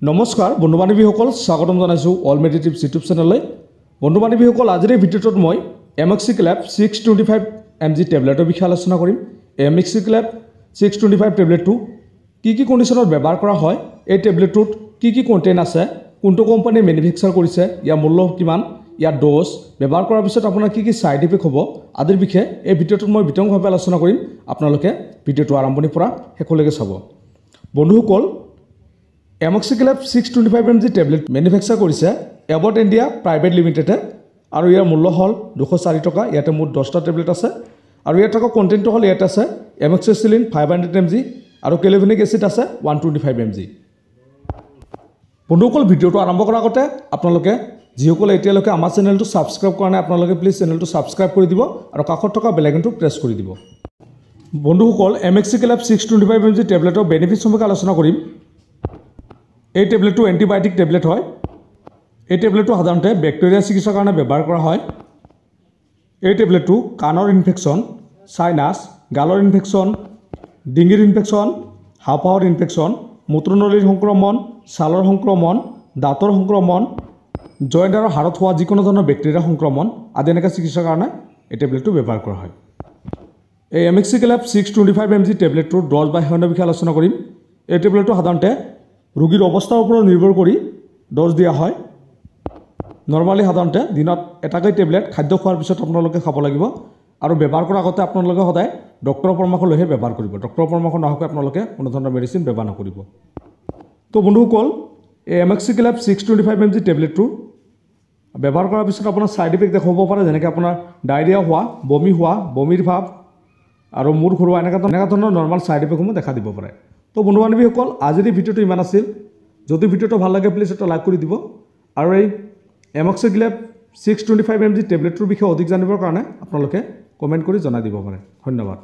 নমস্কাৰ বন্ধু বান্ধৱীসকল স্বাগতম জনাইছোঁ অল মেডিটিভছ ইউটিউব চেনেললৈ। বন্ধু বান্ধৱীসকল আজিৰ এই ভিডিঅ'টোত মই এমক্সিক্লেপ 625 mg টেবলেটৰ বিষয়ে আলোচনা কৰিম। এমক্সিক্লেপ 625 টেবলেটটো কি কণ্ডিশ্যনত ব্যৱহাৰ কৰা হয়, এই টেবলেটটোত কি কণ্টেণ্ট আছে, কোনটো কোম্পানীয়ে মেনুফেকচাৰ কৰিছে, ইয়াৰ মূল্য কিমান, ইয়াৰ ড'জ, ব্যৱহাৰ কৰাৰ পিছত আপোনাৰ কি ছাইড ইফেক্ট হ'ব আদিৰ বিষয়ে এই ভিডিঅ'টোত মই বিতংভাৱে আলোচনা কৰিম। আপোনালোকে ভিডিঅ'টো আৰম্ভণিৰ পৰা শেষলৈকে চাব। বন্ধুসকল এমক্সিক্লেপ 625 mg টেবলেট মেনুফেকচাৰ কৰিছে এবট ইণ্ডিয়া প্ৰাইভেট লিমিটেডে আৰু ইয়াৰ মূল্য হ'ল 204 টকা। ইয়াতে মুঠ 10টা টেবলেট আছে আৰু ইয়াত থকা কণ্টেণ্টটো হ'ল ইয়াত আছে এমক্সিচিলিন 500 mg আৰু কেলভিনিক এচিড আছে 125 mg। বন্ধুসকল ভিডিঅ'টো আৰম্ভ কৰাৰ আগতে আপোনালোকে যিসকলে এতিয়ালৈকে আমাৰ চেনেলটো ছাবস্ক্ৰাইব কৰা নাই আপোনালোকে প্লিজ চেনেলটো ছাবস্ক্ৰাইব কৰি দিব আৰু কাষত থকা বেল আইকনটো প্ৰেছ কৰি দিব। বন্ধুসকল এমক্সিক্লেপ 625 mg টেবলেটৰ বেনিফিট সম্পৰ্কে আলোচনা কৰিম। এই টেবলেটটো এণ্টিবায়'টিক টেবলেট হয়। এই টেবলেটটো সাধাৰণতে বেক্টেৰিয়া চিকিৎসাৰ কাৰণে ব্যৱহাৰ কৰা হয়। এই টেবলেটটো কাণৰ ইনফেকশ্যন, চাইনাছ, গালৰ ইনফেকশ্যন, ডিঙিৰ ইনফেকশ্যন, হাঁওফাঁওৰ ইনফেকশ্যন, মূত্ৰনলীৰ সংক্ৰমণ, ছালৰ সংক্ৰমণ, দাঁতৰ সংক্ৰমণ, জইণ্ট আৰু হাড়ত হোৱা যিকোনো ধৰণৰ বেক্টেৰিয়া সংক্ৰমণ আদি এনেকুৱা চিকিৎসাৰ কাৰণে এই টেবলেটটো ব্যৱহাৰ কৰা হয়। এই এমক্সিক্লেপ 625 mg টেবলেটটোৰ ড'জ বা সেৱনৰ বিষয়ে আলোচনা কৰিম। এই টেবলেটটো সাধাৰণতে ৰোগীৰ অৱস্থাৰ ওপৰত নিৰ্ভৰ কৰি ড'জ দিয়া হয়। নৰ্মালি সাধাৰণতে দিনত এটাকৈ টেবলেট খাদ্য খোৱাৰ পিছত আপোনালোকে খাব লাগিব আৰু ব্যৱহাৰ কৰাৰ আগতে আপোনালোকে সদায় ডক্টৰৰ পৰামৰ্শ লৈহে ব্যৱহাৰ কৰিব। ডক্টৰৰ পৰামৰ্শ নোহোৱাকৈ আপোনালোকে কোনো ধৰণৰ মেডিচিন ব্যৱহাৰ নকৰিব। তো বন্ধুসকল এই এমক্সিক্লেপ 625 mg টেবলেটটো ব্যৱহাৰ কৰাৰ পিছত আপোনাৰ ছাইড ইফেক্ট দেখাব পাৰে, যেনেকৈ আপোনাৰ ডায়েৰিয়া হোৱা, বমি হোৱা, বমিৰ ভাৱ আৰু মূৰ ঘূৰোৱা এনেকুৱা ধৰণৰ নৰ্মেল ছাইড ইফেক্টসমূহ দেখা দিব পাৰে। তো বন্ধু বান্ধৱীসকল আজিৰ এই ভিডিঅ'টো ইমান আছিল। যদি ভিডিঅ'টো ভাল লাগে প্লিজ এটা লাইক কৰি দিব আৰু এই এমক্সিক্লেপ 625 mg টেবলেটটোৰ বিষয়ে অধিক জানিবৰ কাৰণে আপোনালোকে কমেণ্ট কৰি জনাই দিব পাৰে। ধন্যবাদ।